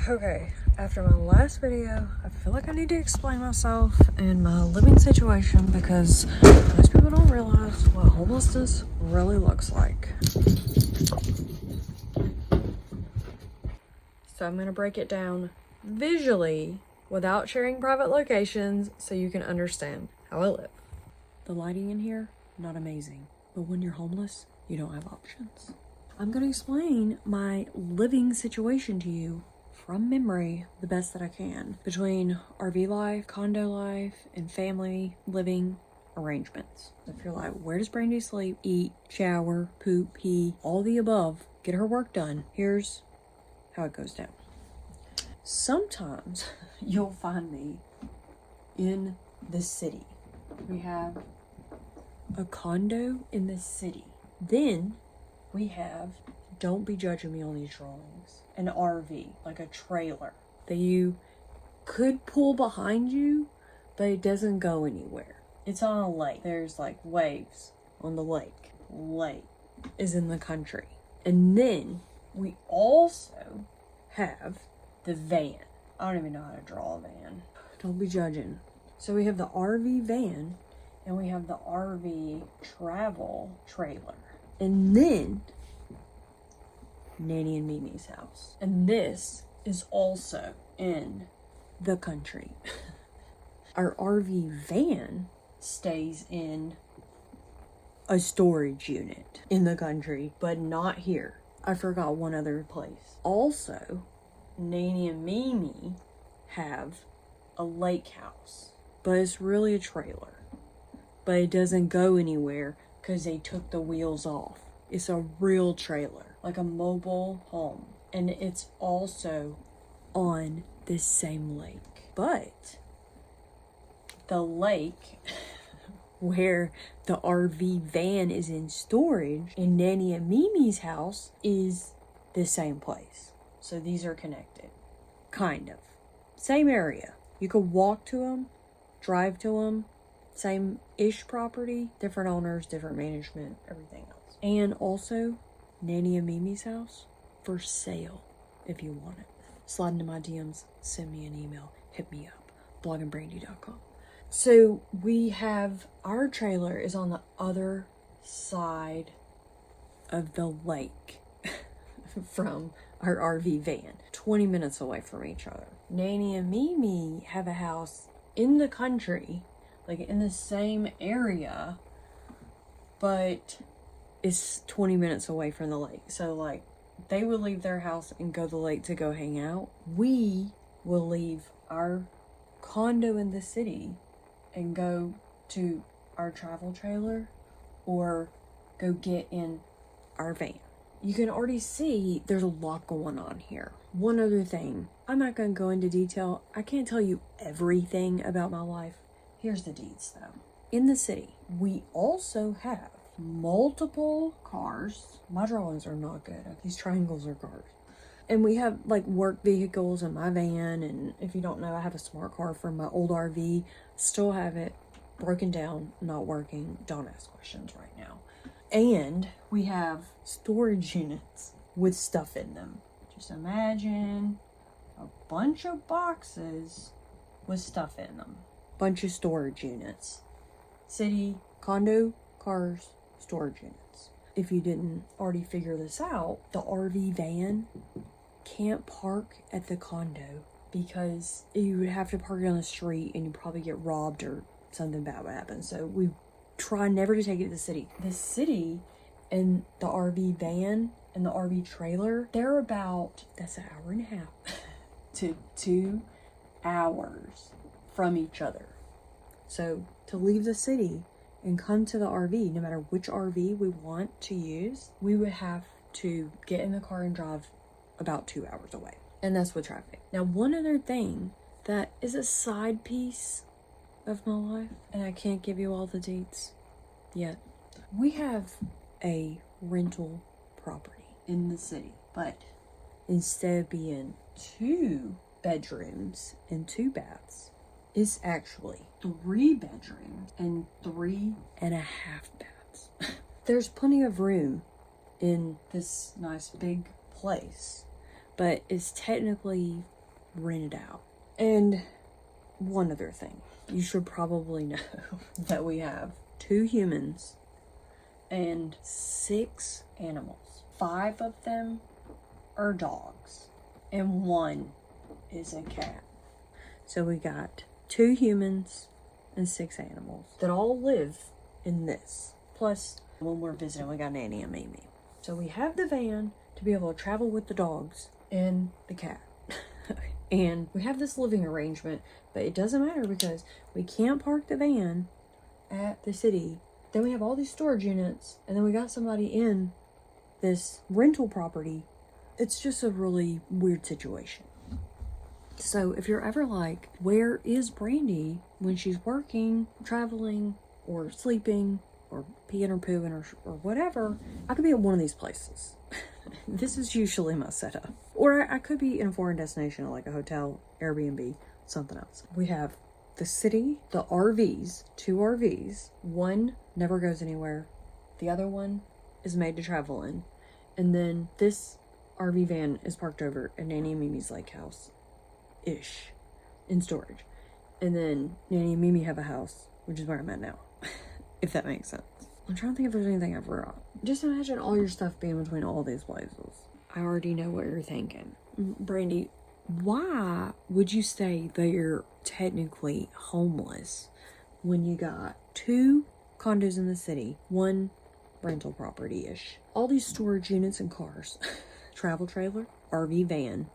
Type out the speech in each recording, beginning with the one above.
Okay, after my last video, I feel like I need to explain myself and my living situation because most people don't realize what homelessness really looks like. So I'm gonna break it down visually without sharing private locations so you can understand how I live. The lighting in here, not amazing, but when you're homeless, you don't have options. I'm gonna explain my living situation to you from memory the best that I can between RV life, condo life, and family living arrangements. If you're like, where does Brandy sleep, eat, shower, poop, pee, all the above, get her work done, here's how it goes down. Sometimes you'll find me in the city. We have a condo in the city. Then we have, don't be judging me on these drawings, an RV, like a trailer that you could pull behind you, but it doesn't go anywhere. It's on a lake. There's like waves on the lake. Lake is in the country. And then we also have the van. I don't even know how to draw a van. Don't be judging. So we have the RV van and we have the RV travel trailer. And then Nanny and Mimi's house. And this is also in the country. Our RV van stays in a storage unit in the country, but not here. I forgot one other place. Also, Nanny and Mimi have a lake house, but it's really a trailer. But it doesn't go anywhere because they took the wheels off. It's a real trailer, like a mobile home. And it's also on this same lake. But the lake where the RV van is in storage in Nanny and Mimi's house is the same place. So these are connected. Kind of. Same area. You could walk to them, drive to them. Same-ish property, different owners, different management, everything else. And also, Nanny and Mimi's house for sale if you want it. Slide into my DMs, send me an email, hit me up, blogandbrandy.com. So we have, our trailer is on the other side of the lake from our RV van, 20 minutes away from each other. Nanny and Mimi have a house in the country, like in the same area, but it's 20 minutes away from the lake. So like they will leave their house and go to the lake to go hang out. We will leave our condo in the city and go to our travel trailer or go get in our van. You can already see there's a lot going on here. One other thing, I'm not going to go into detail. I can't tell you everything about my life. Here's the deeds though. In the city, we also have multiple cars. My drawings are not good. These triangles are cars. And we have like work vehicles in my van. And if you don't know, I have a smart car from my old RV. Still have it broken down, not working. Don't ask questions right now. And we have storage units with stuff in them. Just imagine a bunch of boxes with stuff in them. Bunch of storage units. City, condo, cars, storage units. If you didn't already figure this out, the RV van can't park at the condo because you would have to park it on the street and you'd probably get robbed or something bad would happen. So we try never to take it to the city. The city and the RV van and the RV trailer, they're about, that's an hour and a half to 2 hours from each other. So to leave the city and come to the RV, no matter which RV we want to use, we would have to get in the car and drive about 2 hours away. And that's with traffic. Now, one other thing that is a side piece of my life, and I can't give you all the deets yet. We have a rental property in the city, but instead of being 2 bedrooms and 2 baths, it's actually 3 bedrooms and 3.5 baths. There's plenty of room in this nice big place, but it's technically rented out. And one other thing, you should probably know that we have 2 humans and 6 animals. 5 of them are dogs and 1 is a cat. So we got 2 humans and 6 animals that all live in this. Plus, when we're visiting, we got Nanny and Mimi. So we have the van to be able to travel with the dogs and the cat. And we have this living arrangement, but it doesn't matter because we can't park the van at the city. Then we have all these storage units, and then we got somebody in this rental property. It's just a really weird situation. So if you're ever like, where is Brandy when she's working, traveling, or sleeping, or peeing or pooing, or whatever, I could be at one of these places. This is usually my setup. Or I could be in a foreign destination like a hotel, Airbnb, something else. We have the city, the RVs, 2 RVs. One never goes anywhere. The other one is made to travel in. And then this RV van is parked over at Nanny and Mimi's lake house-ish in storage. And then Nanny and Mimi have a house, which is where I'm at now. If that makes sense. I'm trying to think if there's anything I forgot. Just imagine all your stuff being between all these places. I already know what you're thinking. Brandy, why would you say that you're technically homeless when you got 2 condos in the city, 1 rental property-ish, all these storage units and cars, travel trailer, RV van,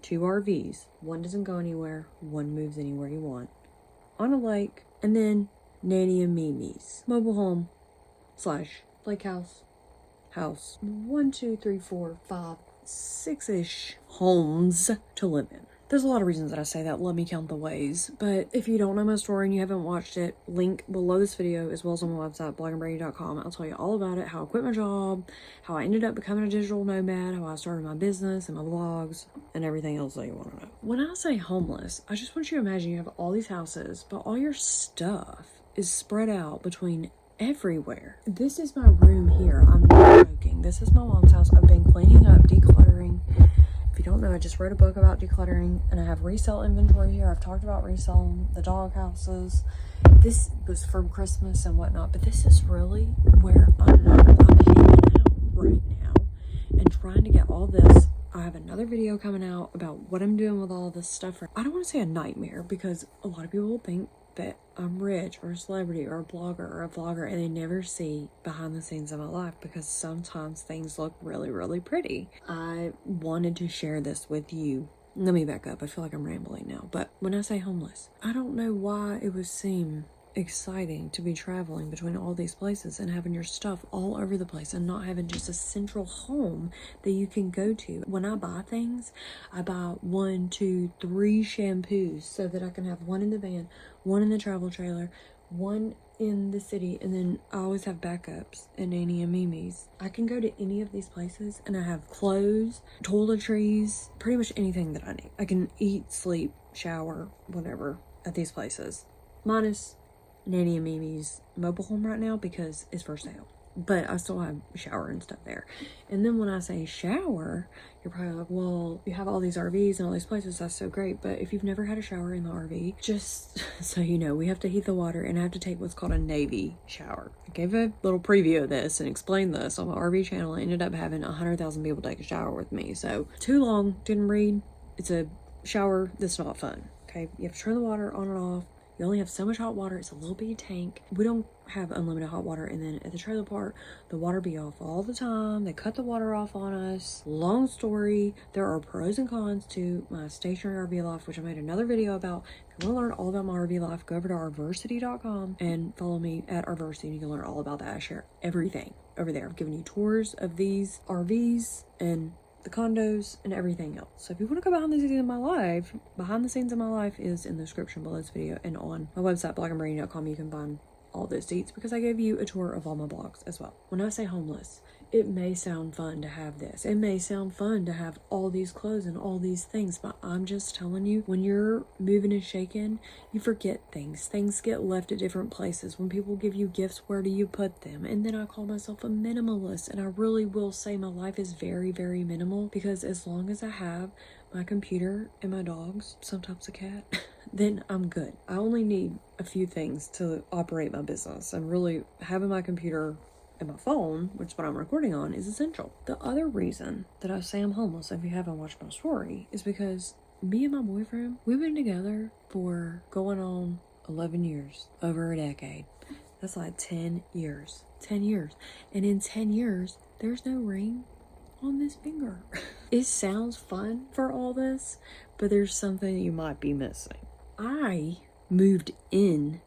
2 RVs, 1 doesn't go anywhere, 1 moves anywhere you want, on a lake, and then Nanny and Mimi's mobile home / lake house, 1, 2, 3, 4, 5, 6-ish homes to live in. There's a lot of reasons that I say that. Let me count the ways. But if you don't know my story and you haven't watched it, link below this video as well as on my website, blogandbrady.com. I'll tell you all about it, how I quit my job, how I ended up becoming a digital nomad, how I started my business and my vlogs, and everything else that you want to know. When I say homeless, I just want you to imagine you have all these houses, but all your stuff is spread out between everywhere. This is my room here. I'm not joking. This is my mom's house. I've been cleaning up, decluttering. If you don't know, I just wrote a book about decluttering, and I have resale inventory here. I've talked about reselling the dog houses. This was from Christmas and whatnot, but this is really where I'm hanging out right now and trying to get all this. I have another video coming out about what I'm doing with all this stuff. I don't want to say a nightmare because a lot of people will think that I'm rich or a celebrity or a blogger or a vlogger, and they never see behind the scenes of my life because sometimes things look really, really pretty. I wanted to share this with you. Let me back up. I feel like I'm rambling now. But when I say homeless, I don't know why it would seem exciting to be traveling between all these places and having your stuff all over the place and not having just a central home that you can go to. When I buy things, I buy 1, 2, 3 shampoos so that I can have 1 in the van, 1 in the travel trailer, 1 in the city, and then I always have backups in Nanny and Mimi's. I can go to any of these places and I have clothes, toiletries, pretty much anything that I need. I can eat, sleep, shower, whatever at these places. Minus Nanny and Mimi's mobile home right now because it's for sale. But I still have shower and stuff there. And then when I say shower, you're probably like, well, you have all these RVs and all these places. That's so great. But if you've never had a shower in the RV, just so you know, we have to heat the water and I have to take what's called a Navy shower. I gave a little preview of this and explained this on my RV channel. I ended up having 100,000 people take a shower with me. So too long, didn't read. It's a shower that's not fun. Okay, you have to turn the water on and off. You only have so much hot water. It's a little bitty tank. We don't have unlimited hot water. And then at the trailer park, the water be off all the time. They cut the water off on us. Long story. There are pros and cons to my stationary RV life, which I made another video about. If you want to learn all about my RV life, go over to ourversity.com and follow me at ourversity. You can learn all about that. I share everything over there. I've given you tours of these RVs and the condos and everything else. So if you want to go behind the scenes of my life is in the description below this video, and on my website blogandbrady.com you can find all those deets because I gave you a tour of all my blogs as well. When I say homeless, it may sound fun to have this. It may sound fun to have all these clothes and all these things, but I'm just telling you, when you're moving and shaking, you forget things. Things get left at different places. When people give you gifts, where do you put them? And then I call myself a minimalist, and I really will say my life is very, very minimal, because as long as I have my computer and my dogs, sometimes a cat, then I'm good. I only need a few things to operate my business, and really having my computer and my phone, which is what I'm recording on, is essential. The other reason that I say I'm homeless, if you haven't watched my story, is because me and my boyfriend, we've been together for going on 11 years, over a decade. That's like 10 years. 10 years. And in 10 years, there's no ring on this finger. It sounds fun for all this, but there's something you might be missing. I moved in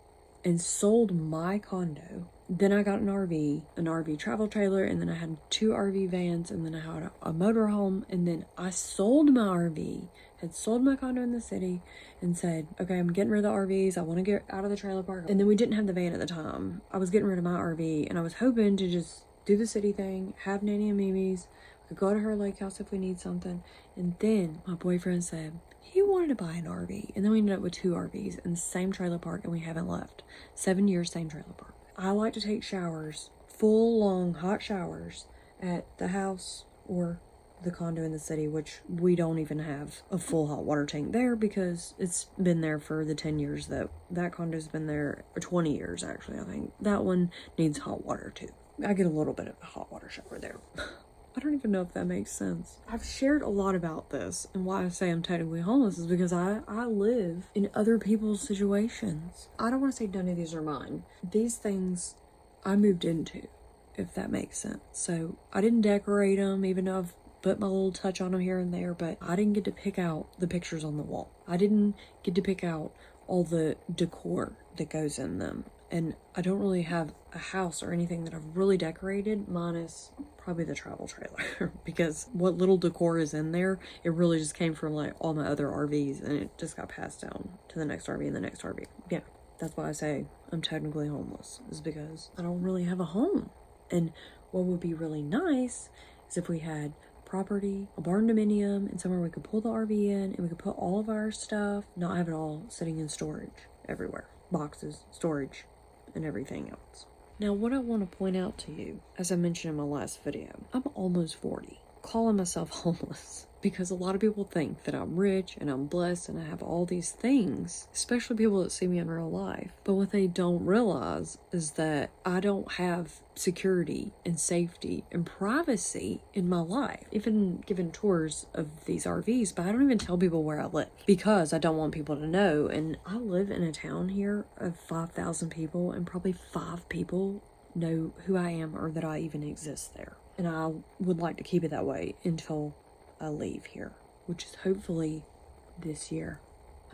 and sold my condo. Then I got an RV travel trailer, and then I had 2 RV vans, and then I had a motorhome, and then I sold my RV, had sold my condo in the city, and said, okay, I'm getting rid of the RVs, I want to get out of the trailer park. And then we didn't have the van at the time. I was getting rid of my RV, and I was hoping to just do the city thing, have Nanny and Mimi's, we could go to her lake house if we need something. And then my boyfriend said he wanted to buy an RV, and then we ended up with 2 RVs in the same trailer park, and we haven't left. 7 years, same trailer park. I like to take showers, full long hot showers, at the house or the condo in the city, which we don't even have a full hot water tank there, because it's been there for the 10 years that condo's been there, or 20 years actually. I think that one needs hot water too. I get a little bit of a hot water shower there. I don't even know if that makes sense. I've shared a lot about this, and why I say I'm technically homeless is because I live in other people's situations. I don't want to say none of these are mine. These things I moved into, if that makes sense. So I didn't decorate them, even though I've put my little touch on them here and there, but I didn't get to pick out the pictures on the wall. I didn't get to pick out all the decor that goes in them. And I don't really have a house or anything that I've really decorated, minus probably the travel trailer, because what little decor is in there, it really just came from like all my other RVs, and it just got passed down to the next RV and the next RV. Yeah, that's why I say I'm technically homeless, is because I don't really have a home. And what would be really nice is if we had property, a Barnaminium, and somewhere we could pull the RV in, and we could put all of our stuff, not have it all sitting in storage everywhere. Boxes, storage, and everything else. Now, what I want to point out to you, as I mentioned in my last video, I'm almost 40, calling myself homeless, because a lot of people think that I'm rich and I'm blessed and I have all these things, especially people that see me in real life. But what they don't realize is that I don't have security and safety and privacy in my life. Even giving tours of these RVs, but I don't even tell people where I live, because I don't want people to know. And I live in a town here of 5,000 people, and probably 5 people know who I am or that I even exist there. And I would like to keep it that way until I leave here, which is hopefully this year.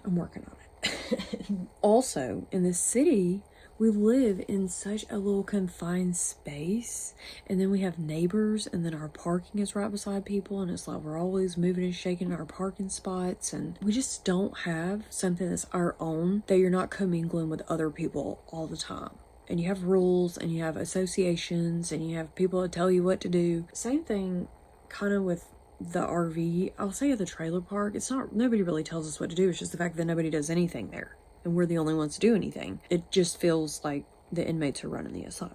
I'm working on it. Also, in the city, we live in such a little confined space, and then we have neighbors, and then our parking is right beside people, and it's like we're always moving and shaking our parking spots, and we just don't have something that's our own, that you're not commingling with other people all the time. And you have rules, and you have associations, and you have people that tell you what to do. Same thing kind of with the RV. I'll say at the trailer park, it's not, nobody really tells us what to do. It's just the fact that nobody does anything there, and we're the only ones to do anything. It just feels like the inmates are running the asylum.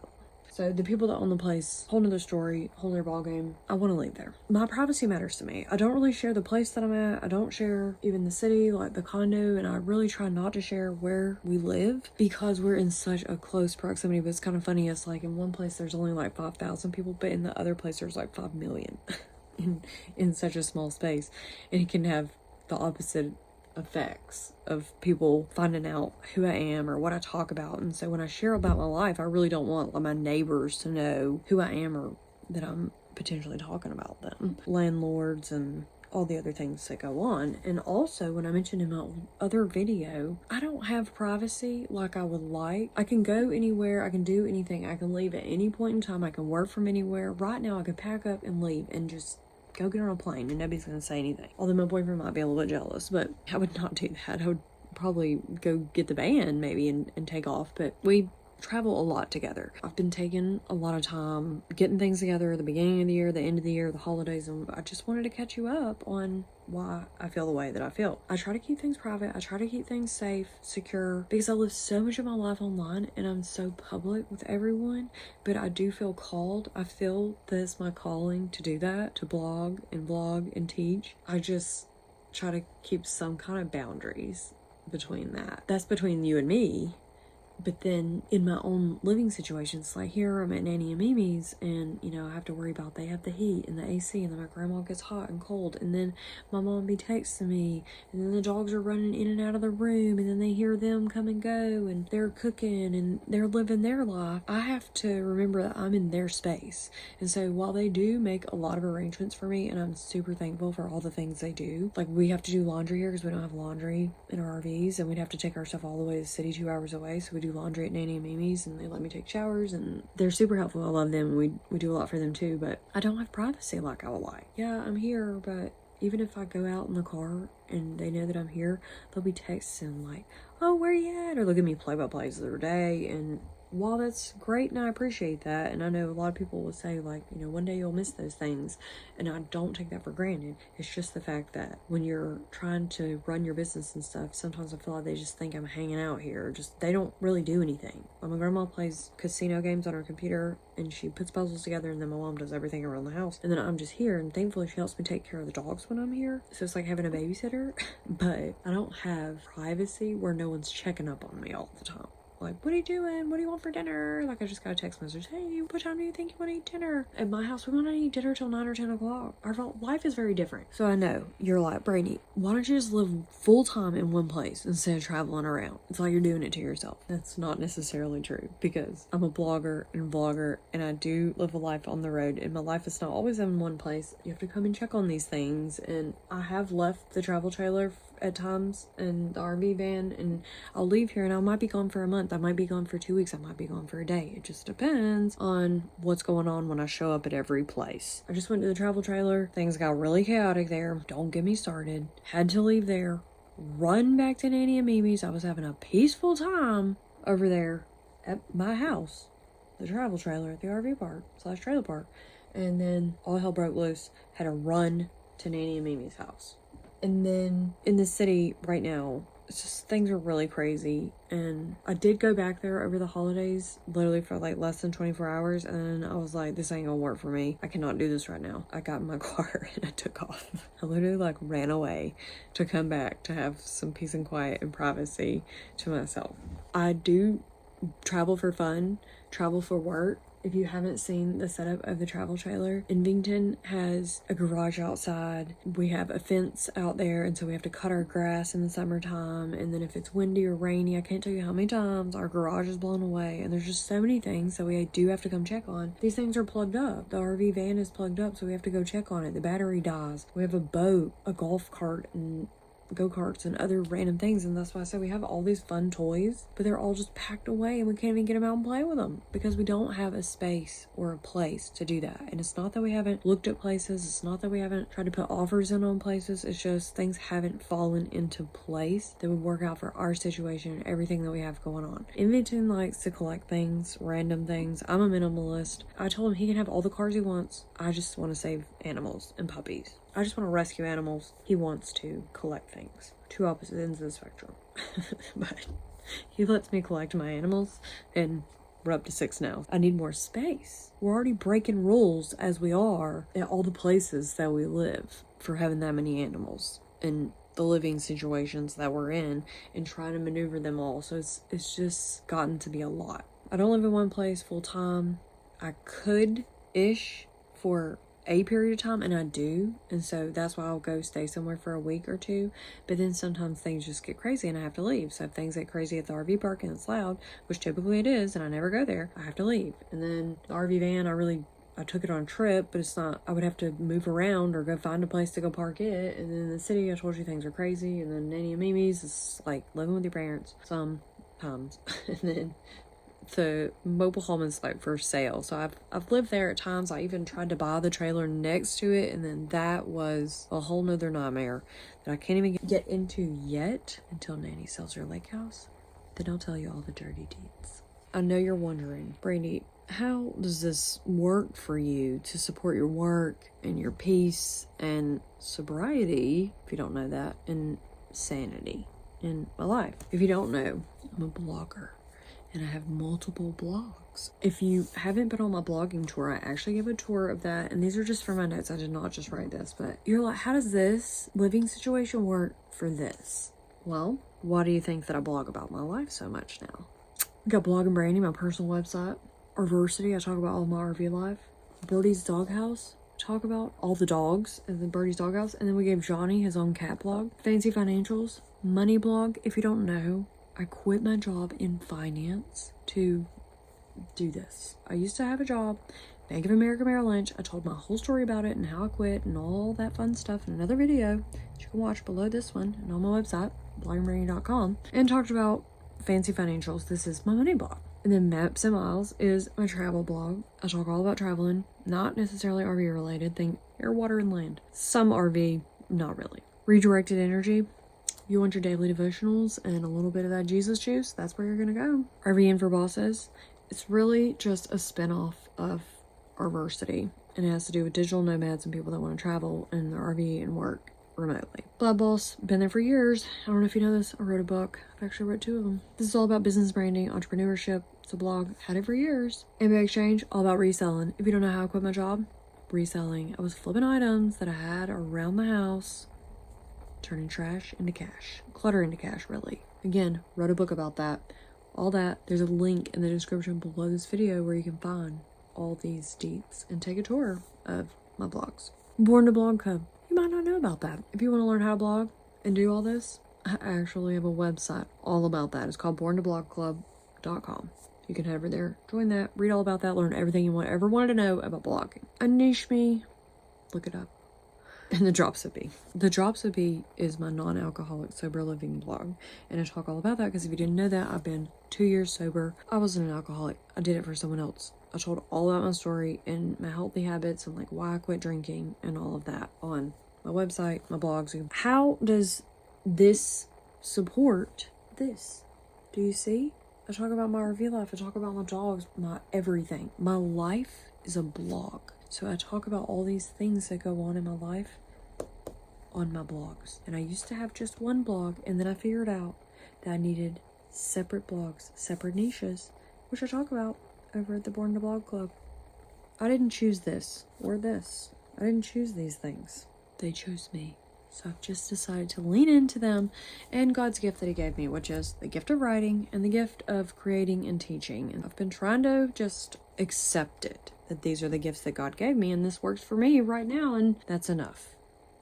So the people that own the place, whole nother story, whole nother ballgame. I want to leave there. My privacy matters to me. I don't really share the place that I'm at. I don't share even the city, like the condo, and I really try not to share where we live, because we're in such a close proximity. But it's kind of funny, it's like in one place there's only like 5,000 people, but in the other place there's like 5 million in such a small space. And it can have the opposite effects of people finding out who I am or what I talk about. And so when I share about my life, I really don't want like my neighbors to know who I am or that I'm potentially talking about them. Landlords and all the other things that go on. And also, when I mentioned in my other video, I don't have privacy like I would like. I can go anywhere, I can do anything, I can leave at any point in time, I can work from anywhere. Right now I could pack up and leave and just go get on a plane and nobody's gonna say anything. Although my boyfriend might be a little bit jealous, but I would not do that. I would probably go get the van maybe and take off. But we travel a lot together. I've been taking a lot of time getting things together at the beginning of the year, the end of the year, the holidays, and I just wanted to catch you up on why I feel the way that I feel. I try to keep things private. I try to keep things safe, secure, because I live so much of my life online and I'm so public with everyone, but I do feel called. I feel that it's my calling to do that, to blog and teach. I just try to keep some kind of boundaries between that. That's between you and me. But then in my own living situations, like here I'm at Nanny and Mimi's, and you know, I have to worry about, they have the heat and the AC, and then my grandma gets hot and cold, and then my mom be texting me, and then the dogs are running in and out of the room, and then they hear them come and go, and they're cooking and they're living their life. I have to remember that I'm in their space. And so while they do make a lot of arrangements for me, and I'm super thankful for all the things they do, like we have to do laundry here because we don't have laundry in our RVs, and we'd have to take our stuff all the way to the city 2 hours away, so we do laundry at Nanny and Mimi's, and they let me take showers, and they're super helpful. I love them. We do a lot for them too, but I don't have privacy like I would like. Yeah, I'm here, but even if I go out in the car and they know that I'm here, they'll be texting like, oh, where you at? Or they'll give me play-by-plays of their day. And while that's great and I appreciate that, and I know a lot of people will say like, you know, one day you'll miss those things, and I don't take that for granted. It's just the fact that when you're trying to run your business and stuff, sometimes I feel like they just think I'm hanging out here. Just, they don't really do anything. My grandma plays casino games on her computer, and she puts puzzles together, and then my mom does everything around the house, and then I'm just here, and thankfully she helps me take care of the dogs when I'm here, so it's like having a babysitter. But I don't have privacy where no one's checking up on me all the time. Like, what are you doing? What do you want for dinner? Like, I just got a text message. Hey, what time do you think you want to eat dinner? At my house, we want to eat dinner till 9 or 10 o'clock. Our life is very different. So I know you're like, Brady, why don't you just live full time in one place instead of traveling around? It's like you're doing it to yourself. That's not necessarily true, because I'm a blogger and vlogger, and I do live a life on the road, and my life is not always in one place. You have to come and check on these things. And I have left the travel trailer at times and the RV van, and I'll leave here and I might be gone for a month. I might be gone for 2 weeks. I might be gone for a day. It just depends on what's going on when I show up at every place. I just went to the travel trailer. Things got really chaotic there. Don't get me started. Had to leave there, run back to Nanny and Mimi's. I was having a peaceful time over there at my house, the travel trailer at the RV park / trailer park. And then all hell broke loose. Had to run to Nanny and Mimi's house. And then in the city right now, it's just, things are really crazy. And I did go back there over the holidays, literally for like less than 24 hours. And I was like, this ain't gonna work for me. I cannot do this right now. I got in my car and I took off. I literally like ran away to come back to have some peace and quiet and privacy to myself. I do travel for fun, travel for work. If you haven't seen the setup of the travel trailer, Invington has a garage outside. We have a fence out there, and so we have to cut our grass in the summertime. And then if it's windy or rainy, I can't tell you how many times our garage is blown away. And there's just so many things that we do have to come check on. These things are plugged up. The RV van is plugged up, so we have to go check on it. The battery dies. We have a boat, a golf cart, and go-karts and other random things, and that's why I say we have all these fun toys, but they're all just packed away and we can't even get them out and play with them because we don't have a space or a place to do that. And it's not that we haven't looked at places, it's not that we haven't tried to put offers in on places, it's just things haven't fallen into place that would work out for our situation and everything that we have going on. Invington likes to collect things, random things. I'm a minimalist. I told him he can have all the cars he wants. I just want to save animals and puppies. I just want to rescue animals. He wants to collect things. Two opposite ends of the spectrum. But he lets me collect my animals, and we're up to 6 now. I need more space. We're already breaking rules as we are at all the places that we live for having that many animals and the living situations that we're in and trying to maneuver them all. So it's just gotten to be a lot. I don't live in one place full time. I could-ish for a period of time, and I do, and so that's why I'll go stay somewhere for a week or two. But then sometimes things just get crazy and I have to leave. So if things get crazy at the RV park and it's loud, which typically it is, and I never go there, I have to leave. And then the RV van, I took it on a trip, but it's not, I would have to move around or go find a place to go park it. And then in the city, I told you things are crazy. And then Nanny and Mimi's is like living with your parents sometimes. And then the mobile home is like for sale, so I've lived there at times. I even tried to buy the trailer next to it, and then that was a whole nother nightmare that I can't even get into yet until Nanny sells her lake house. Then I'll tell you all the dirty deeds. I know you're wondering, Brandy, how does this work for you to support your work and your peace and sobriety, if you don't know that, and sanity in my life? If you don't know, I'm a blogger and I have multiple blogs. If you haven't been on my blogging tour, I actually give a tour of that, and these are just from my notes. I did not just write this, but you're like, how does this living situation work for this? Well, why do you think that I blog about my life so much now? We got Blog and Brandy, my personal website. University, I talk about all my RV life. Birdie's Doghouse, talk about all the dogs and then Birdie's Doghouse. And then we gave Johnny his own cat blog. Fancy Financials, Money blog. If you don't know, I quit my job in finance to do this. I used to have a job, Bank of America Merrill Lynch. I told my whole story about it and how I quit and all that fun stuff in another video that you can watch below this one and on my website, blogandbranding.com, and talked about Fancy Financials. This is my money blog. And then Maps and Miles is my travel blog. I talk all about traveling, not necessarily RV related. Think air, water, and land. Some RV, not really. Redirected Energy. You want your daily devotionals and a little bit of that Jesus juice? That's where you're going to go. RVN for Bosses. It's really just a spinoff of University, and it has to do with digital nomads and people that want to travel in their RV and work remotely. Blood Boss, been there for years. I don't know if you know this. I wrote a book. I've actually wrote 2 of them. This is all about business branding, entrepreneurship. It's a blog. Had it for years. MBA Exchange, all about reselling. If you don't know how I quit my job, reselling. I was flipping items that I had around the house, turning trash into cash. Clutter into cash, really. Again, wrote a book about that. All that. There's a link in the description below this video where you can find all these deets and take a tour of my blogs. Born to Blog Club. You might not know about that. If you want to learn how to blog and do all this, I actually have a website all about that. It's called borntoblogclub.com. You can head over there, join that, read all about that, learn everything you ever wanted to know about blogging. Unniche Me, look it up. And the Drops of B. The Drops of B is my non-alcoholic sober living blog. And I talk all about that because if you didn't know that, I've been 2 years sober. I wasn't an alcoholic. I did it for someone else. I told all about my story and my healthy habits and like why I quit drinking and all of that on my website, my blogs. How does this support this? Do you see? I talk about my RV life. I talk about my dogs, my everything. My life is a blog. So I talk about all these things that go on in my life on my blogs. And I used to have just one blog, and then I figured out that I needed separate blogs, separate niches, which I talk about over at the Born to Blog Club. I didn't choose this or this. I didn't choose these things. They chose me. So I've just decided to lean into them and God's gift that he gave me, which is the gift of writing and the gift of creating and teaching. And I've been trying to just accept it, that these are the gifts that God gave me and this works for me right now, and that's enough.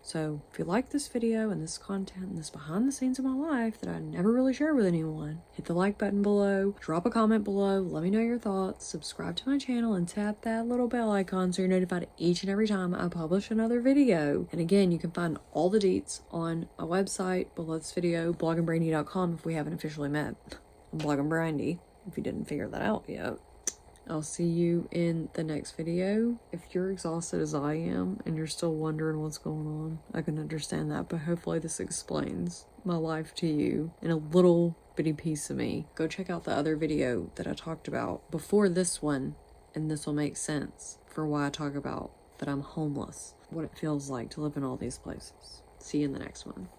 So if you like this video and this content and this behind the scenes of my life that I never really share with anyone, hit the like button below, drop a comment below, let me know your thoughts, subscribe to my channel, and tap that little bell icon so you're notified each and every time I publish another video. And again, you can find all the deets on my website below this video, blogandbrandy.com if we haven't officially met. I'm Blog and Brandy, if you didn't figure that out yet. I'll see you in the next video. If you're exhausted as I am and you're still wondering what's going on, I can understand that, but hopefully this explains my life to you in a little bitty piece of me. Go check out the other video that I talked about before this one, and this will make sense for why I talk about that I'm homeless, what it feels like to live in all these places. See you in the next one.